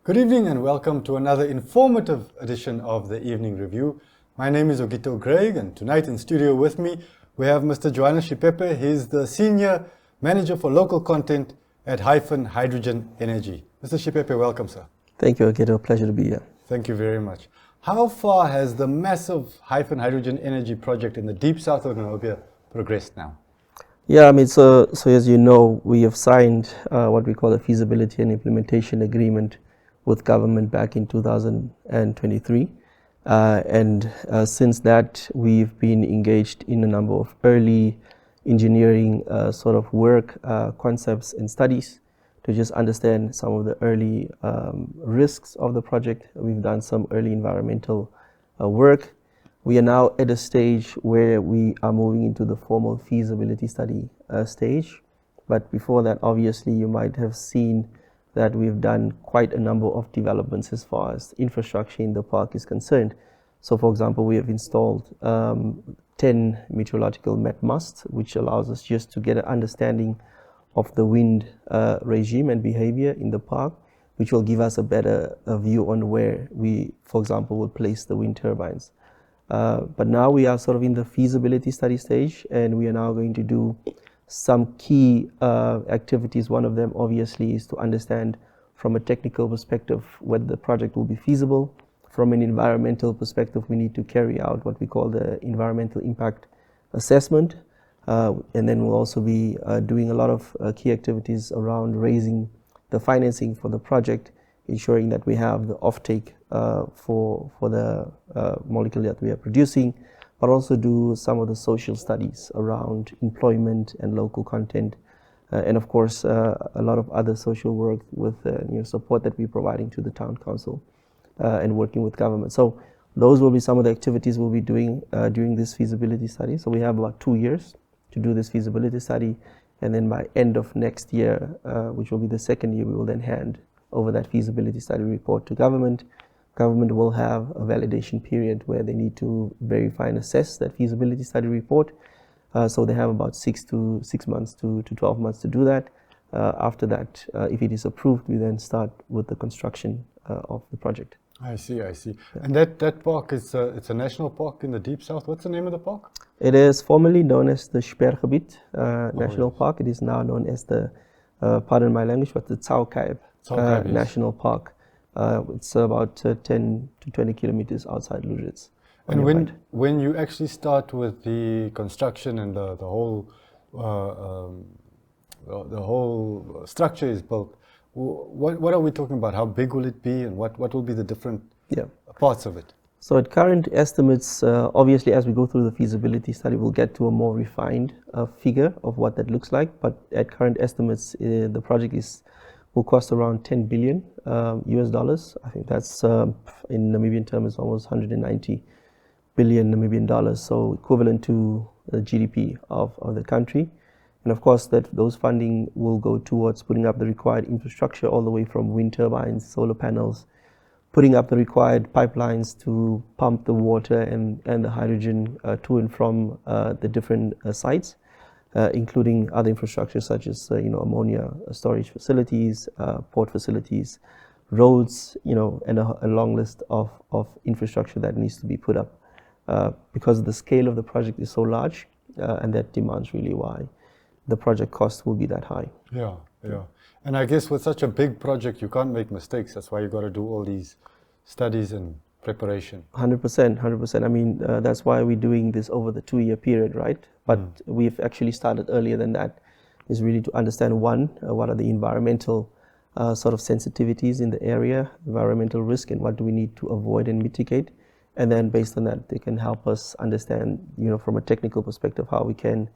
Good evening and welcome to another informative edition of the Evening Review. My name is Ogito Craig, and tonight in studio with me we have Mr. Johannes Shipepe. He's the Senior Manager for Local Content at Hyphen Hydrogen Energy. Mr. Shipepe, welcome, sir. Thank you, Ogito. Pleasure to be here. Thank you very much. How far has the massive Hyphen Hydrogen Energy project in the deep south of Namibia progressed now? Yeah, so as you know, we have signed what we call a feasibility and implementation agreement with government back in 2023. Since that, we've been engaged in a number of early engineering sort of work, concepts and studies to just understand some of the early risks of the project. We've done some early environmental work. We are now at a stage where we are moving into the formal feasibility study stage. But before that, obviously, you might have seen that we've done quite a number of developments as far as infrastructure in the park is concerned. So, for example, we have installed 10 meteorological met masts, which allows us just to get an understanding of the wind regime and behavior in the park, which will give us a better view on where we, for example, will place the wind turbines. But now we are sort of in the feasibility study stage, and we are now going to do some key activities. One of them obviously is to understand from a technical perspective whether the project will be feasible. From an environmental perspective, we need to carry out what we call the environmental impact assessment. And then we'll also be doing a lot of key activities around raising the financing for the project, ensuring that we have the offtake for the molecule that we are producing, but also do some of the social studies around employment and local content, and of course a lot of other social work with support that we're providing to the town council and working with government. So those will be some of the activities we'll be doing during this feasibility study. So we have about 2 years to do this feasibility study, and then by end of next year, which will be the second year, we will then hand over that feasibility study report to government. Government will have a validation period where they need to verify and assess that feasibility study report. So they have about 6 months to 12 months to do that. After that, if it is approved, we then start with the construction of the project. I see. Yeah. And that park is it's a national park in the deep south. What's the name of the park? It is formerly known as the Sperrgebied National Park. It is now known as the, pardon my language, but the Tsaukaib National Park. It's about 10 to 20 kilometers outside Lujitz. And when you actually start with the construction and the whole structure is built, what are we talking about? How big will it be, and what will be the different parts of it? So at current estimates, obviously as we go through the feasibility study, we'll get to a more refined figure of what that looks like. But at current estimates, the project will cost around 10 billion US dollars. I think that's in Namibian terms almost 190 billion Namibian dollars, so equivalent to the GDP of the country. And of course, those funding will go towards putting up the required infrastructure, all the way from wind turbines, solar panels, putting up the required pipelines to pump the water and the hydrogen to and from the different sites. Including other infrastructure such as ammonia storage facilities, port facilities, roads, and a long list of infrastructure that needs to be put up because the scale of the project is so large, and that demands really why the project cost will be that high. Yeah. And I guess with such a big project, you can't make mistakes. That's why you got to do all these studies and preparation. 100%. I mean, that's why we're doing this over the 2-year period, right? But we've actually started earlier than that. Is really to understand what are the environmental sort of sensitivities in the area, environmental risk, and what do we need to avoid and mitigate. And then based on that, they can help us understand, from a technical perspective, how we can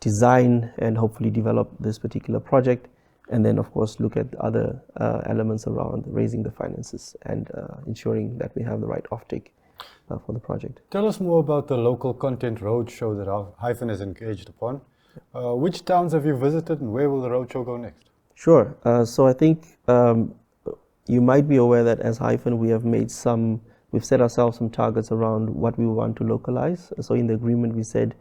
design and hopefully develop this particular project. And then, of course, look at other elements around raising the finances and ensuring that we have the right offtake for the project. Tell us more about the local content roadshow that Hyphen is engaged upon. Which towns have you visited, and where will the roadshow go next? Sure. So I think you might be aware that as Hyphen, we've set ourselves some targets around what we want to localize. So in the agreement, we said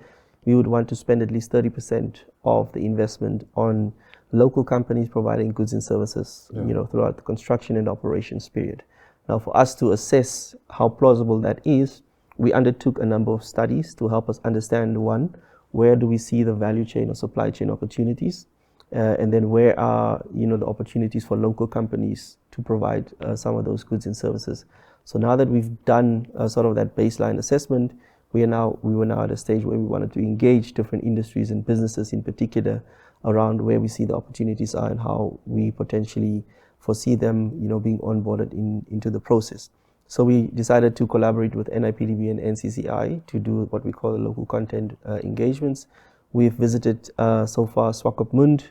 we would want to spend at least 30% of the investment on local companies providing goods and services, throughout the construction and operations period. Now, for us to assess how plausible that is, we undertook a number of studies to help us understand, one, where do we see the value chain or supply chain opportunities, and then where are the opportunities for local companies to provide some of those goods and services. So now that we've done sort of that baseline assessment, we were now at a stage where we wanted to engage different industries and businesses in particular around where we see the opportunities are and how we potentially foresee them being onboarded into the process. So we decided to collaborate with NIPDB and NCCI to do what we call the local content engagements. We've visited so far Swakopmund,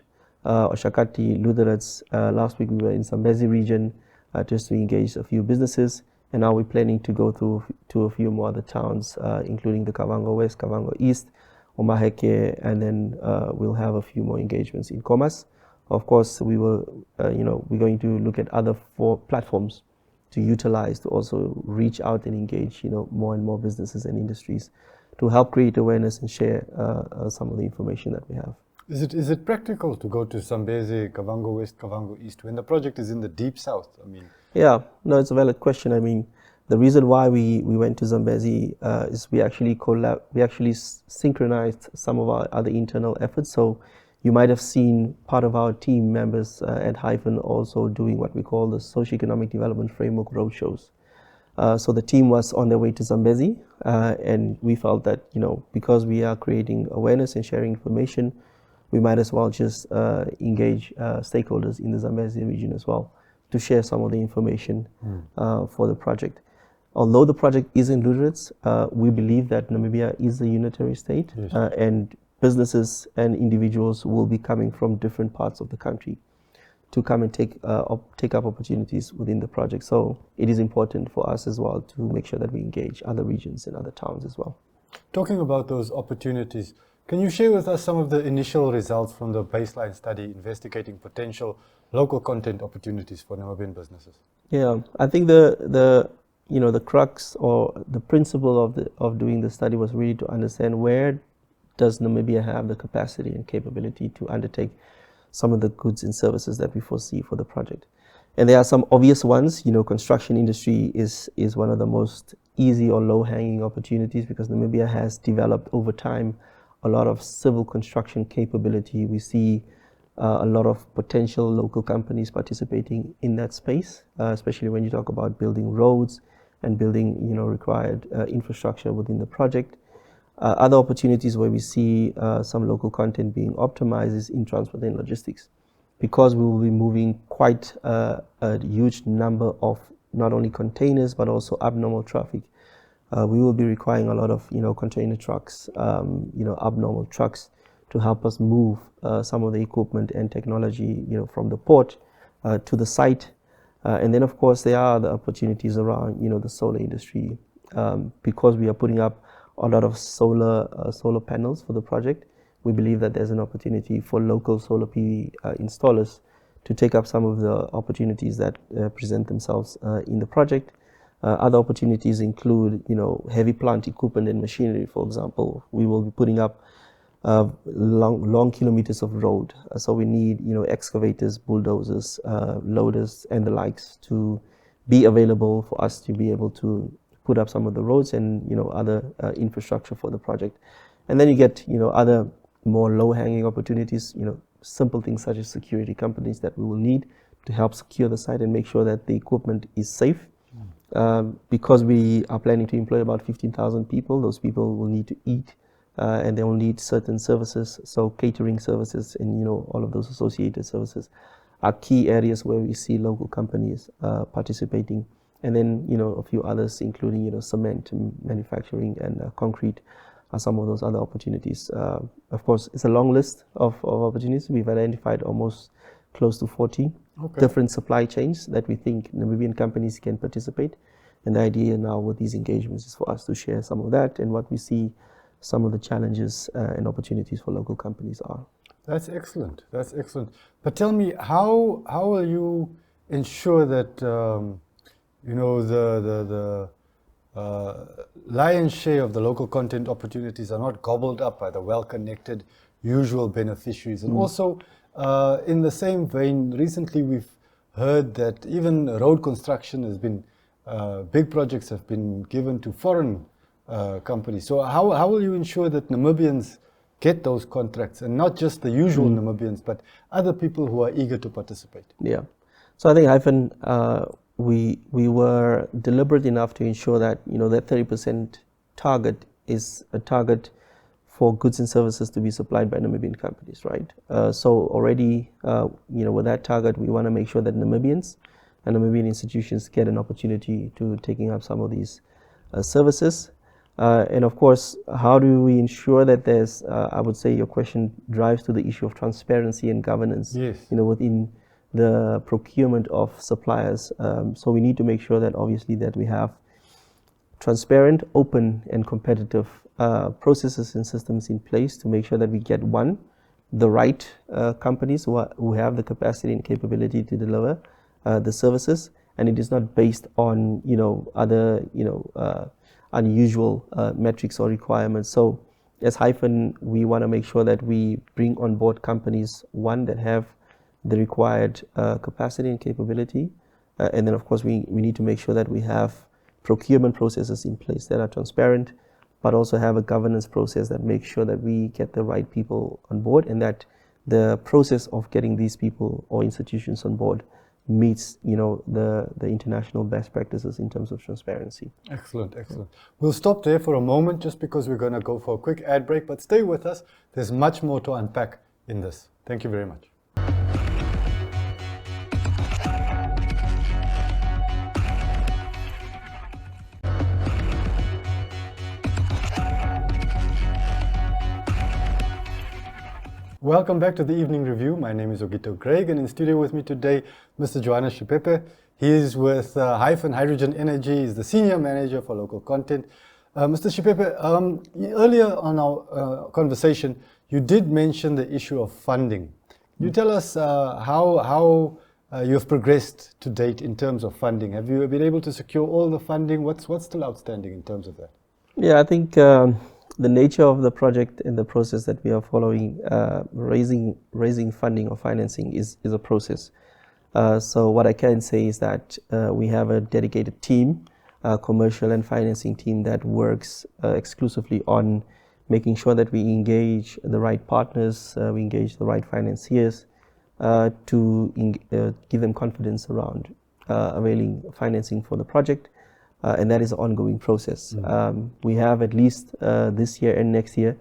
Oshakati, Lutherets. Last week we were in Zambezi region just to engage a few businesses. And now we're planning to go to a few more other towns, including the Kavango West, Kavango East, Omaheke, and then we'll have a few more engagements in Komas. Of course, we will, we're going to look at other 4 platforms to utilize to also reach out and engage, more and more businesses and industries to help create awareness and share some of the information that we have. Is it practical to go to Zambezi, Kavango West, Kavango East when the project is in the deep south? Yeah, no, it's a valid question. The reason why we went to Zambezi is we actually synchronized some of our other internal efforts. So you might have seen part of our team members at Hyphen also doing what we call the Socioeconomic Development Framework roadshows. So the team was on their way to Zambezi, and we felt that because we are creating awareness and sharing information, we might as well just engage stakeholders in the Zambezi region as well to share some of the information for the project. Although the project is in Lutherets, we believe that Namibia is a unitary state, yes. And businesses and individuals will be coming from different parts of the country to come and take up opportunities within the project. So it is important for us as well to make sure that we engage other regions and other towns as well. Talking about those opportunities, can you share with us some of the initial results from the baseline study investigating potential local content opportunities for Namibian businesses? Yeah, I think the crux or the principle of doing the study was really to understand where does Namibia have the capacity and capability to undertake some of the goods and services that we foresee for the project. And there are some obvious ones. Construction industry is one of the most easy or low-hanging opportunities because Namibia has developed over time a lot of civil construction capability. We see a lot of potential local companies participating in that space, especially when you talk about building roads and building required infrastructure within the project. Other opportunities where we see some local content being optimized is in transport and logistics, because we will be moving quite a huge number of not only containers but also abnormal traffic. We will be requiring a lot of container trucks, abnormal trucks to help us move some of the equipment and technology from the port to the site. And then of course there are the opportunities around the solar industry, because we are putting up a lot of solar panels for the project. We believe that there's an opportunity for local solar PV installers to take up some of the opportunities that present themselves in the project. Other opportunities include, heavy plant equipment and machinery. For example, we will be putting up long kilometers of road. So we need, excavators, bulldozers, loaders, and the likes to be available for us to be able to put up some of the roads and, other infrastructure for the project. And then you get, other more low-hanging opportunities, simple things such as security companies that we will need to help secure the site and make sure that the equipment is safe. Because we are planning to employ about 15,000 people, those people will need to eat and they will need certain services. So catering services and all of those associated services are key areas where we see local companies participating. And then a few others, including cement manufacturing and concrete, are some of those other opportunities. Of course, it's a long list of opportunities. We've identified almost close to 40 different supply chains that we think Namibian companies can participate. And the idea now with these engagements is for us to share some of that and what we see some of the challenges and opportunities for local companies are. That's excellent. That's excellent. But tell me, how will you ensure that the lion's share of the local content opportunities are not gobbled up by the well-connected usual beneficiaries? And also, In the same vein, recently we've heard that even road construction has been, big projects have been given to foreign companies. So how will you ensure that Namibians get those contracts, and not just the usual Namibians, but other people who are eager to participate? Yeah. So I think, Hyphen, we were deliberate enough to ensure that, that 30% target is a target for goods and services to be supplied by Namibian companies, right? So already, with that target, we want to make sure that Namibians and Namibian institutions get an opportunity to taking up some of these services. And of course, how do we ensure that there's, I would say your question drives to the issue of transparency and governance, Yes. Within the procurement of suppliers. So we need to make sure that obviously that we have transparent, open and competitive processes and systems in place to make sure that we get the right companies who have the capacity and capability to deliver the services, and it is not based on other unusual metrics or requirements. So as Hyphen, we want to make sure that we bring on board companies that have the required capacity and capability, and then of course we need to make sure that we have procurement processes in place that are transparent, but also have a governance process that makes sure that we get the right people on board, and that the process of getting these people or institutions on board meets the international best practices in terms of transparency. Excellent, excellent. We'll stop there for a moment just because we're going to go for a quick ad break, but stay with us. There's much more to unpack in this. Thank you very much. Welcome back to the Evening Review. My name is Ogito Craig, and in studio with me today, Mr. Johannes Shipepe. He is with Hyphen Hydrogen Energy. He's the Senior Manager for Local Content. Mr. Shipepe, earlier on our conversation, you did mention the issue of funding. Can you tell us how you have progressed to date in terms of funding? Have you been able to secure all the funding? What's still outstanding in terms of that? Yeah, I think the nature of the project and the process that we are following, raising funding or financing is a process. So what I can say is that we have a dedicated team, commercial and financing team, that works exclusively on making sure that we engage the right partners, we engage the right financiers to give them confidence around availing financing for the project. And that is an ongoing process. We have at least this year and next year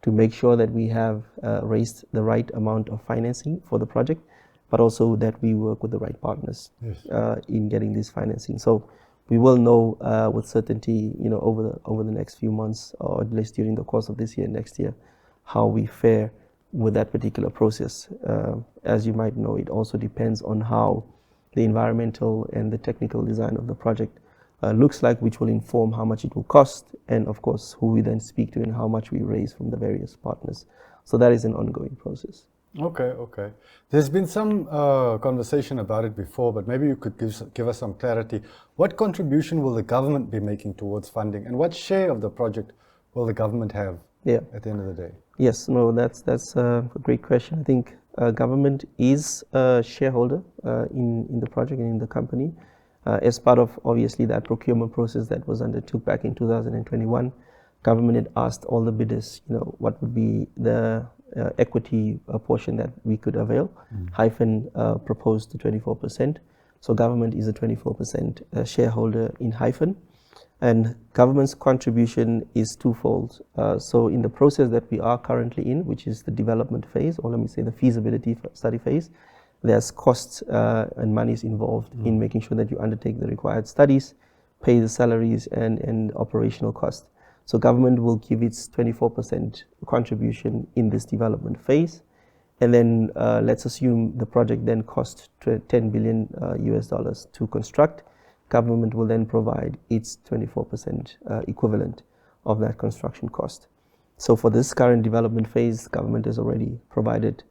to make sure that we have raised the right amount of financing for the project, but also that we work with the right partners in getting this financing. So we will know with certainty, over the next few months, or at least during the course of this year and next year, how we fare with that particular process. As you might know, it also depends on how the environmental and the technical design of the project looks like, which will inform how much it will cost, and of course who we then speak to and how much we raise from the various partners. So that is an ongoing process. Okay. There's been some conversation about it before, but maybe you could give us some clarity. What contribution will the government be making towards funding, and what share of the project will the government have at the end of the day? Yes, no, that's a great question. I think government is a shareholder in the project and in the company. As part of obviously that procurement process that was undertook back in 2021, government had asked all the bidders, what would be the equity portion that we could avail. Hyphen proposed to 24%. So government is a 24% shareholder in Hyphen, and government's contribution is twofold. So in the process that we are currently in, which is the development phase, or let me say the feasibility study phase, there's costs and monies involved in making sure that you undertake the required studies, pay the salaries and operational costs. So government will give its 24% contribution in this development phase. And then let's assume the project then cost $10 billion US to construct. Government will then provide its 24% equivalent of that construction cost. So for this current development phase, government has already provided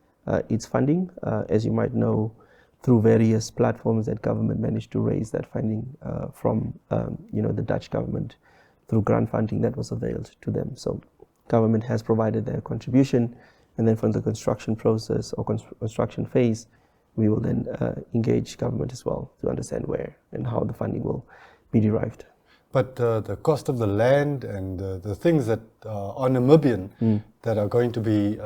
its funding, as you might know, through various platforms that government managed to raise that funding from the Dutch government through grant funding that was availed to them. So government has provided their contribution, and then from the construction process or construction phase, we will then engage government as well to understand where and how the funding will be derived. But the cost of the land and the things that are Namibian that are going to be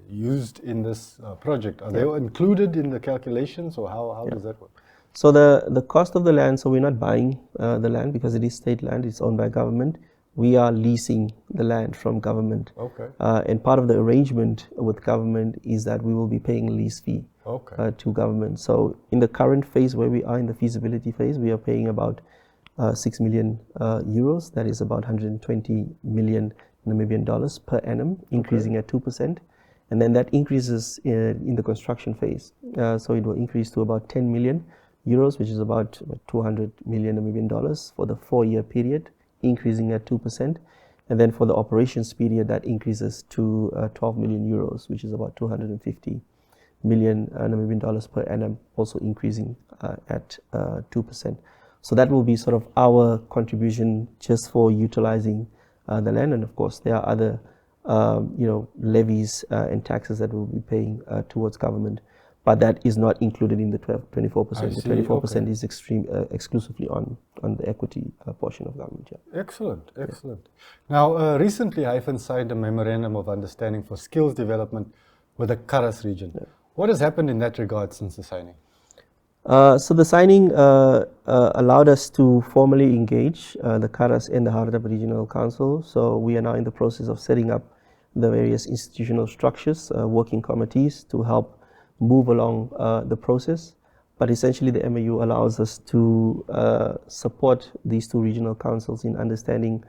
used in this project, are they included in the calculations, or how does that work? So the cost of the land, so we're not buying the land because it is state land, it's owned by government. We are leasing the land from government. Okay. And part of the arrangement with government is that we will be paying a lease fee to government. So in the current phase where we are in the feasibility phase, we are paying about 6 million euros, that is about 120 million Namibian dollars per annum, increasing at 2%. And then that increases in the construction phase. So it will increase to about 10 million euros, which is about 200 million Namibian dollars for the 4-year period, increasing at 2%. And then for the operations period, that increases to 12 million euros, which is about 250 million Namibian dollars per annum, also increasing at 2%. So that will be sort of our contribution just for utilizing the land. And of course, there are other levies and taxes that we'll be paying towards government. But that is not included in the 24%. The 24% is exclusively on the equity portion of government. Yeah. Excellent, excellent. Now, recently, Hyphen signed a memorandum of understanding for skills development with the Karas region. Yeah. What has happened in that regard since the signing? So the signing allowed us to formally engage the Karas and the Hardap Regional Council. So we are now in the process of setting up the various institutional structures, working committees to help move along the process. But essentially the MOU allows us to support these two regional councils in understanding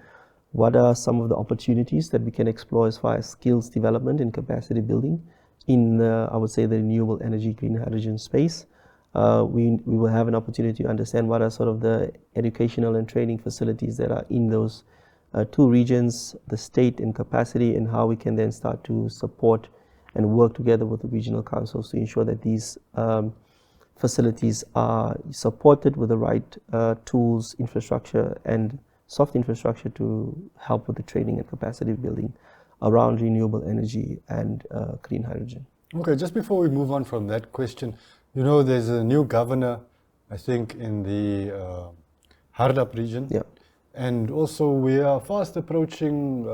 what are some of the opportunities that we can explore as far as skills development and capacity building in, I would say, the renewable energy, green hydrogen space. We will have an opportunity to understand what are sort of the educational and training facilities that are in those two regions, the state and capacity, and how we can then start to support and work together with the regional councils to ensure that these facilities are supported with the right tools, infrastructure, and soft infrastructure to help with the training and capacity building around renewable energy and green hydrogen. Okay, just before we move on from that question, you know, there's a new governor, I think, in the Hardap region. Yeah. And also we are fast approaching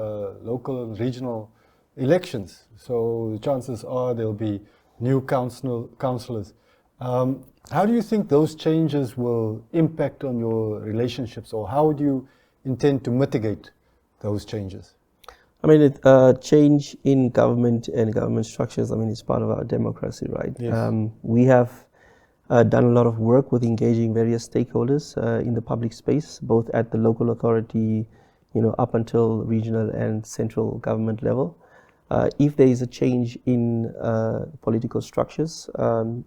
local and regional elections. So the chances are there'll be new councillors. How do you think those changes will impact on your relationships, or how do you intend to mitigate those changes? I mean, change in government and government structures, I mean, it's part of our democracy, right? Yes. We have done a lot of work with engaging various stakeholders in the public space, both at the local authority, up until regional and central government level. If there is a change in political structures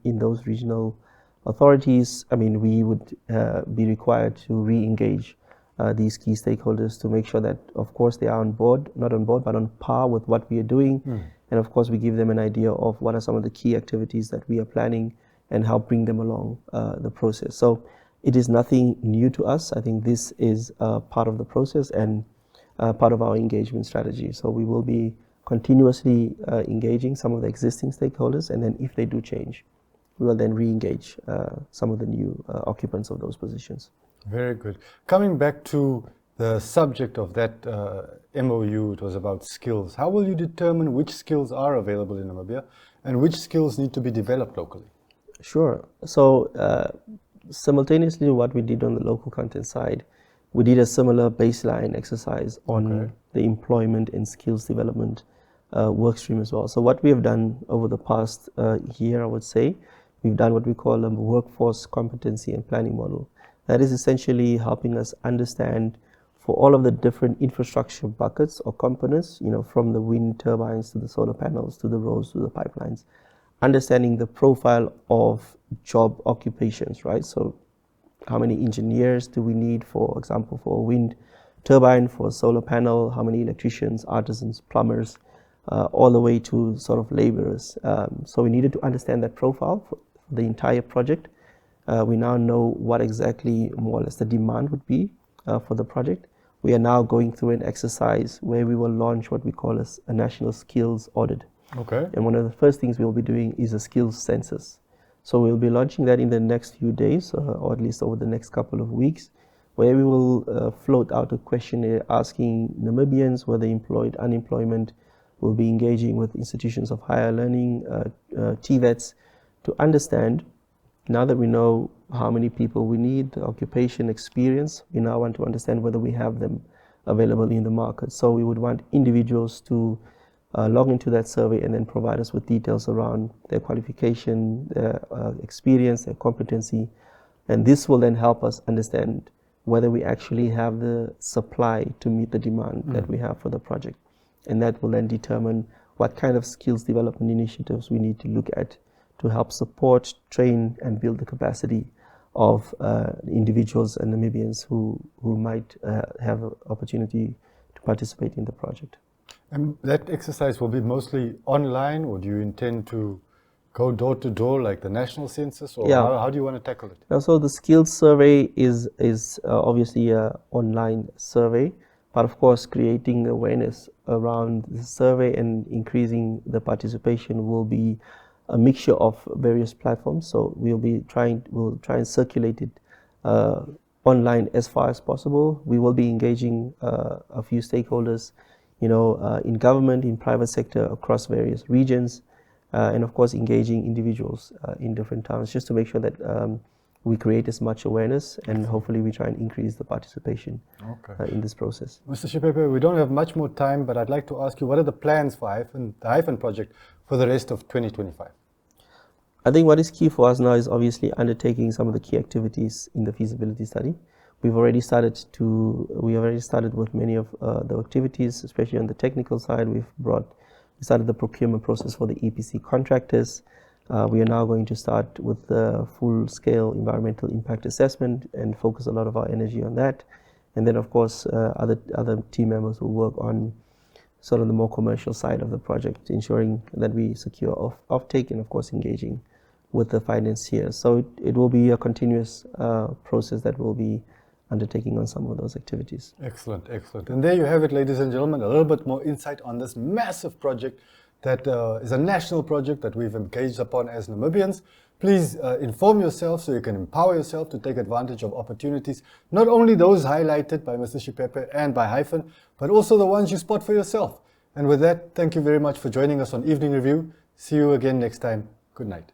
in those regional authorities, I mean, we would be required to re-engage these key stakeholders to make sure that, of course, they are on board, not on board, but on par with what we are doing. And of course, we give them an idea of what are some of the key activities that we are planning and help bring them along the process. So it is nothing new to us. I think this is part of the process and part of our engagement strategy. So we will be continuously engaging some of the existing stakeholders, and then if they do change, we will then re-engage some of the new occupants of those positions. Very good. Coming back to the subject of that MOU, it was about skills. How will you determine which skills are available in Namibia and which skills need to be developed locally? Sure. So simultaneously what we did on the local content side, we did a similar baseline exercise on the employment and skills development work stream as well. So what we have done over the past year, I would say, we've done what we call a workforce competency and planning model. That is essentially helping us understand for all of the different infrastructure buckets or components, from the wind turbines to the solar panels to the roads to the pipelines, understanding the profile of job occupations, right? So how many engineers do we need, for example, for a wind turbine, for a solar panel, how many electricians, artisans, plumbers, all the way to sort of laborers. So we needed to understand that profile for the entire project. We now know what exactly more or less the demand would be for the project. We are now going through an exercise where we will launch what we call a national skills audit. Okay. And one of the first things we'll be doing is a skills census. So we'll be launching that in the next few days, or at least over the next couple of weeks, where we will float out a questionnaire asking Namibians whether employed, unemployment. We'll be engaging with institutions of higher learning, TVETs, to understand, now that we know how many people we need, occupation experience, we now want to understand whether we have them available in the market. So we would want individuals to log into that survey and then provide us with details around their qualification, their experience, their competency. And this will then help us understand whether we actually have the supply to meet the demand that we have for the project. And that will then determine what kind of skills development initiatives we need to look at to help support, train, and build the capacity of individuals and Namibians who might have an opportunity to participate in the project. And that exercise will be mostly online, or do you intend to go door to door like the national census, or how do you want to tackle it? Now, so the skills survey is obviously an online survey, but of course creating awareness around the survey and increasing the participation will be a mixture of various platforms. So we'll try and circulate it online as far as possible. We will be engaging a few stakeholders, in government, in private sector, across various regions, and of course engaging individuals in different towns, just to make sure that we create as much awareness, and hopefully we try and increase the participation in this process. Mr. Shipepe, we don't have much more time, but I'd like to ask you, what are the plans for the Hyphen project for the rest of 2025? I think what is key for us now is obviously undertaking some of the key activities in the feasibility study. We've already started with many of the activities, especially on the technical side. We started the procurement process for the EPC contractors. We are now going to start with the full-scale environmental impact assessment and focus a lot of our energy on that. And then, of course, other team members will work on sort of the more commercial side of the project, ensuring that we secure offtake and, of course, engaging with the financiers. So it will be a continuous process that will be undertaking on some of those activities. Excellent, excellent. And there you have it, ladies and gentlemen, a little bit more insight on this massive project that is a national project that we've engaged upon as Namibians. Please inform yourself so you can empower yourself to take advantage of opportunities, not only those highlighted by Mr. Shipepe and by Hyphen, but also the ones you spot for yourself. And with that, thank you very much for joining us on Evening Review. See you again next time. Good night.